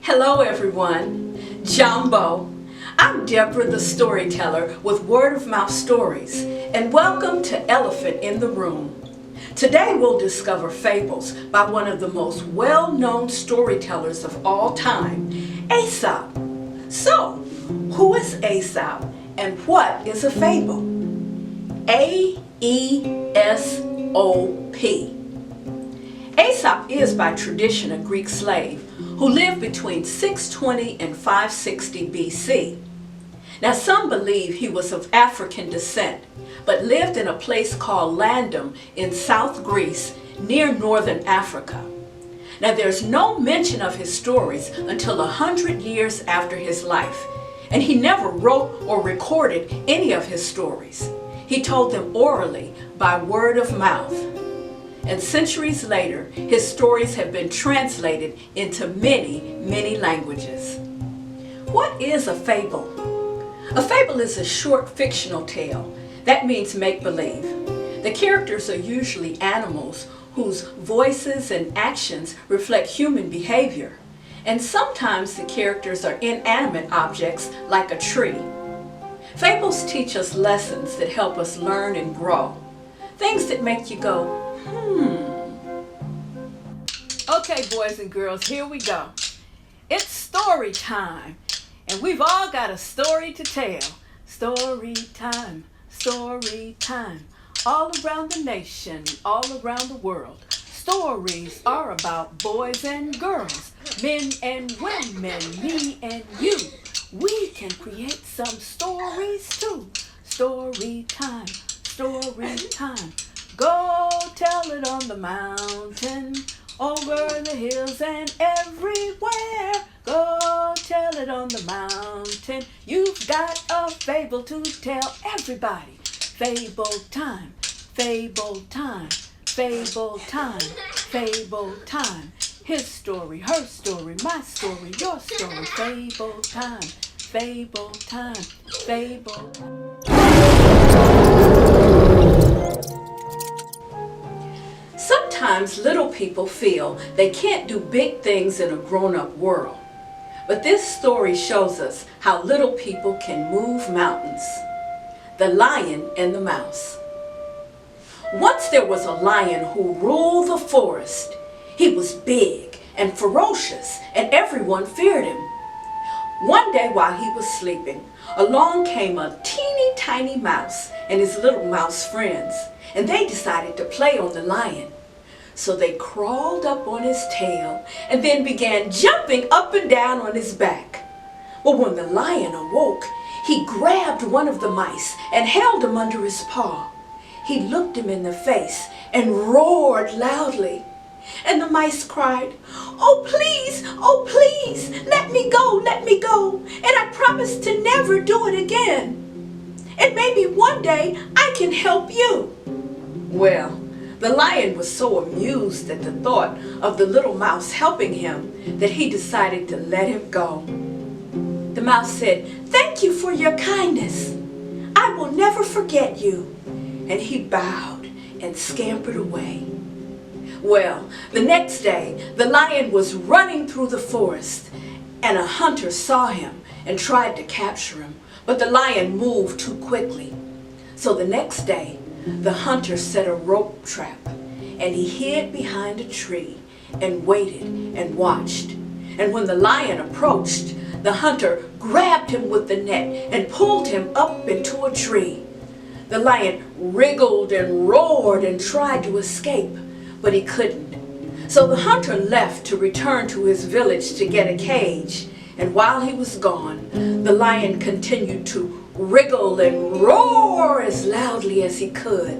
Hello everyone, Jumbo. I'm Deborah the Storyteller with Word of Mouth Stories, and welcome to Elephant in the Room. Today we'll discover Fables by one of the most well-known storytellers of all time, Aesop. So, who is Aesop and what is a fable? A-E-S-O-P. Aesop is by tradition a Greek slave who lived between 620 and 560 BC. Now some believe he was of African descent, but lived in a place called Landum in South Greece near northern Africa. Now there's no mention of his stories until 100 years after his life, and he never wrote or recorded any of his stories. He told them orally by word of mouth. And centuries later, his stories have been translated into many, many languages. What is a fable? A fable is a short fictional tale. That means make-believe. The characters are usually animals whose voices and actions reflect human behavior. And sometimes the characters are inanimate objects like a tree. Fables teach us lessons that help us learn and grow. Things that make you go, Okay, boys and girls, here we go. It's story time, and we've all got a story to tell. Story time, all around the nation, all around the world. Stories are about boys and girls, men and women, me and you. We can create some stories too. Story time, go tell it on the mountain, over the hills and everywhere. Go tell it on the mountain. You've got a fable to tell everybody. Fable time, fable time, fable time, fable time. His story, her story, my story, your story. Fable time, fable time, fable time. Sometimes little people feel they can't do big things in a grown-up world. But this story shows us how little people can move mountains. The Lion and the Mouse. Once there was a lion who ruled the forest. He was big and ferocious, and everyone feared him. One day while he was sleeping, along came a teeny tiny mouse and his little mouse friends, and they decided to play on the lion. So they crawled up on his tail and then began jumping up and down on his back. Well, when the lion awoke, he grabbed one of the mice and held him under his paw. He looked him in the face and roared loudly. And the mice cried, oh please, let me go, and I promise to never do it again. And maybe one day I can help you. Well, the lion was so amused at the thought of the little mouse helping him that he decided to let him go. The mouse said, thank you for your kindness. I will never forget you. And he bowed and scampered away. Well, the next day, the lion was running through the forest, and a hunter saw him and tried to capture him, but the lion moved too quickly. So the next day, the hunter set a rope trap, and he hid behind a tree and waited and watched. And when the lion approached, the hunter grabbed him with the net and pulled him up into a tree. The lion wriggled and roared and tried to escape, but he couldn't. So the hunter left to return to his village to get a cage, and while he was gone, the lion continued to wriggle and roar as loudly as he could.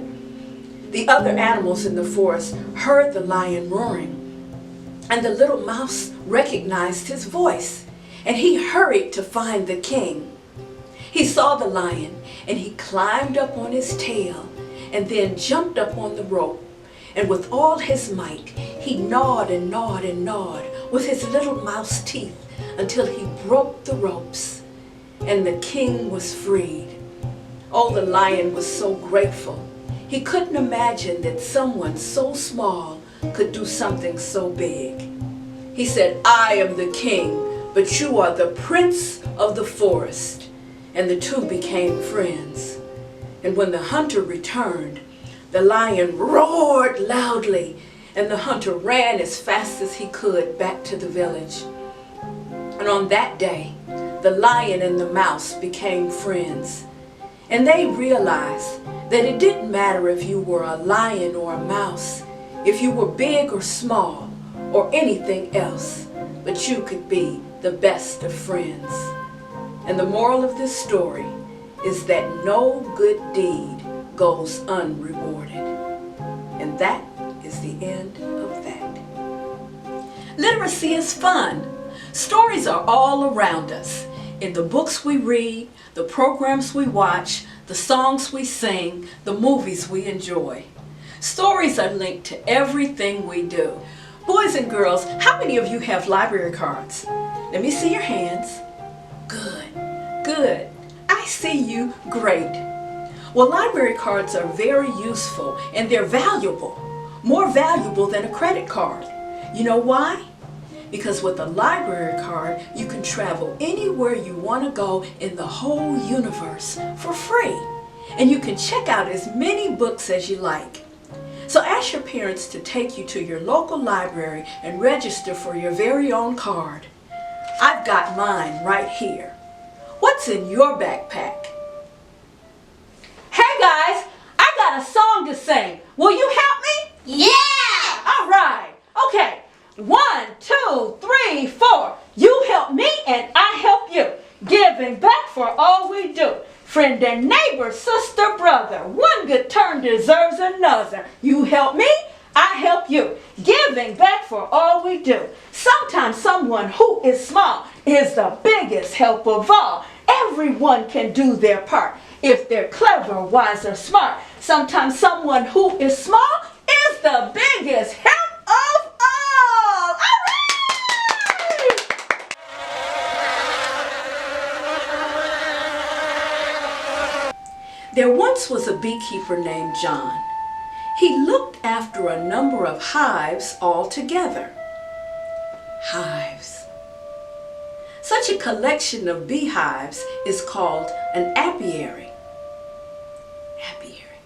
The other animals in the forest heard the lion roaring, and the little mouse recognized his voice, and he hurried to find the king. He saw the lion, and he climbed up on his tail, and then jumped up on the rope, and with all his might, he gnawed and gnawed and gnawed with his little mouse teeth until he broke the ropes, and the king was freed. Oh, the lion was so grateful. He couldn't imagine that someone so small could do something so big. He said, I am the king. but you are the prince of the forest." And the two became friends. And when the hunter returned, the lion roared loudly, and the hunter ran as fast as he could back to the village. And on that day, the lion and the mouse became friends. And they realized that it didn't matter if you were a lion or a mouse, if you were big or small, or anything else, but you could be the best of friends. And the moral of this story is that no good deed goes unrewarded. And that is the end of that. Literacy is fun. Stories are all around us. In the books we read, the programs we watch, the songs we sing, the movies we enjoy. Stories are linked to everything we do. Boys and girls, how many of you have library cards? Let me see your hands. Good, good. I see you. Great. Well, library cards are very useful and they're valuable. More valuable than a credit card. You know why? Because with a library card, you can travel anywhere you want to go in the whole universe for free. And you can check out as many books as you like. So ask your parents to take you to your local library and register for your very own card. I've got mine right here. What's in your backpack? Hey guys, I got a song to sing. Will you help me? Yeah! All right. Okay. 1, 2, 3, 4. You help me and I help you. Giving back for all we do. Friend and neighbor, sister, brother. One good turn deserves another. You help me, I help you. Giving back for all we do. Sometimes someone who is small is the biggest help of all. Everyone can do their part if they're clever, wise, or smart. Sometimes someone who is small is the biggest help of all. All right! There once was a beekeeper named John. He looked after a number of hives all together. Hives. Such a collection of beehives is called an apiary. Apiary.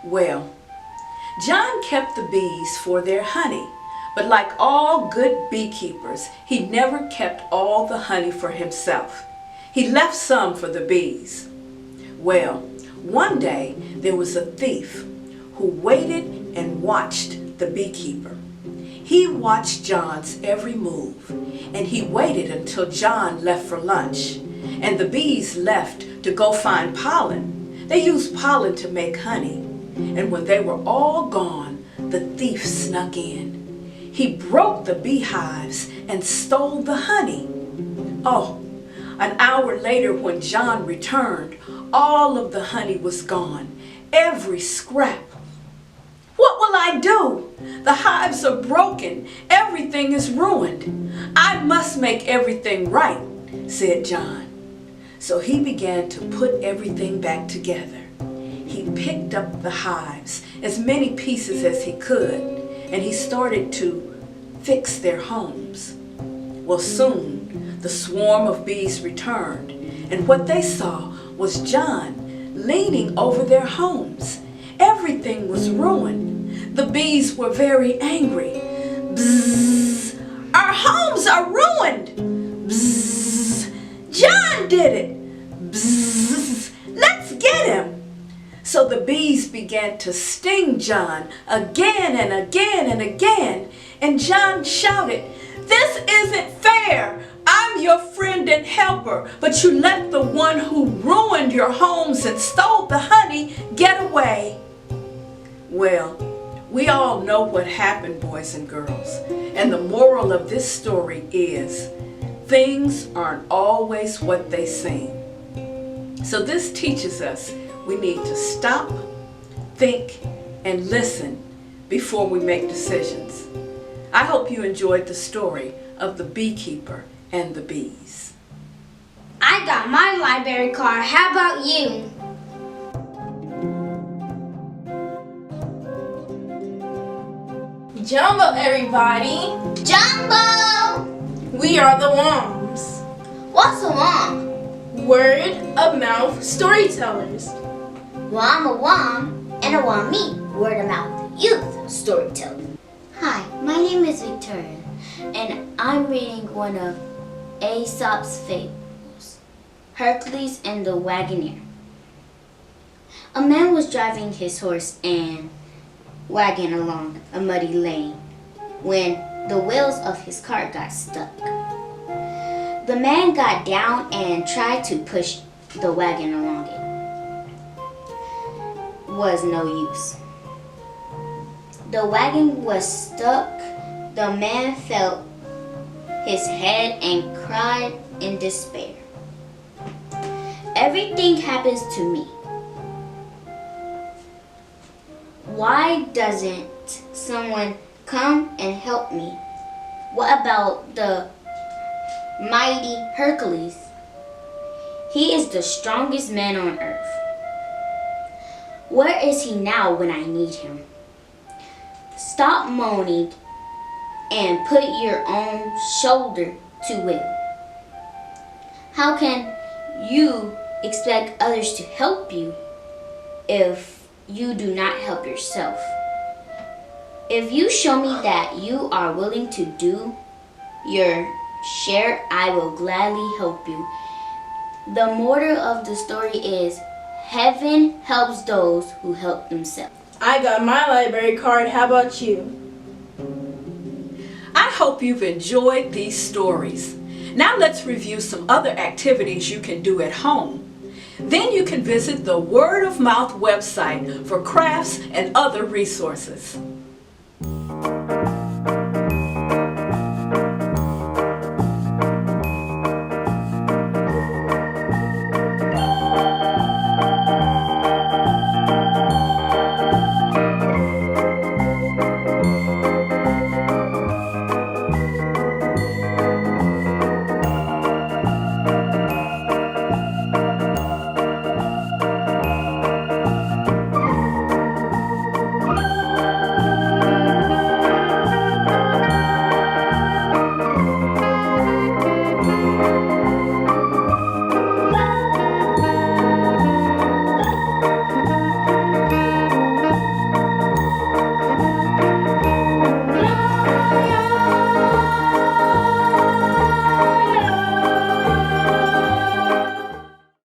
Well, John kept the bees for their honey, but like all good beekeepers, he never kept all the honey for himself. He left some for the bees. Well, one day there was a thief who waited and watched the beekeeper. He watched John's every move, and he waited until John left for lunch, and the bees left to go find pollen. They used pollen to make honey, and when they were all gone, the thief snuck in. He broke the beehives and stole the honey. Oh, an hour later when John returned, all of the honey was gone, every scrap. What will I do? The hives are broken. Everything is ruined. I must make everything right, said John. So he began to put everything back together. He picked up the hives, as many pieces as he could, and he started to fix their homes. Well, soon the swarm of bees returned, and what they saw was John leaning over their homes. Everything was ruined. The bees were very angry. Bzzz! Our homes are ruined! Bzzz! John did it! Bzzz! Let's get him! So the bees began to sting John again and again and again, and John shouted, "This isn't fair! I'm your friend and helper, but you let the one who ruined your homes and stole the honey get away." Well, we all know what happened, boys and girls. And the moral of this story is, things aren't always what they seem. So this teaches us we need to stop, think, and listen before we make decisions. I hope you enjoyed the story of the beekeeper and the bees. I got my library card. How about you? Jumbo, everybody! Jumbo! We are the one. What's a WOM? Word of mouth storytellers. Well, I'm a WOM and a WOME, word of mouth youth storyteller. Hi, my name is Victoria, and I'm reading one of Aesop's Fables, Hercules and the Wagoner. A man was driving his horse and wagon along a muddy lane when the wheels of his cart got stuck. The man got down and tried to push the wagon along it. Was no use. The wagon was stuck. The man felt his head and cried in despair. Everything happens to me. Why doesn't someone come and help me? What about the mighty Hercules? He is the strongest man on earth. Where is he now when I need him? Stop moaning and put your own shoulder to it. How can you expect others to help you if you do not help yourself? If you show me that you are willing to do your share, I will gladly help you. The moral of the story is, heaven helps those who help themselves. I got my library card. How about you? I hope you've enjoyed these stories. Now let's review some other activities you can do at home. Then you can visit the Word of Mouth website for crafts and other resources.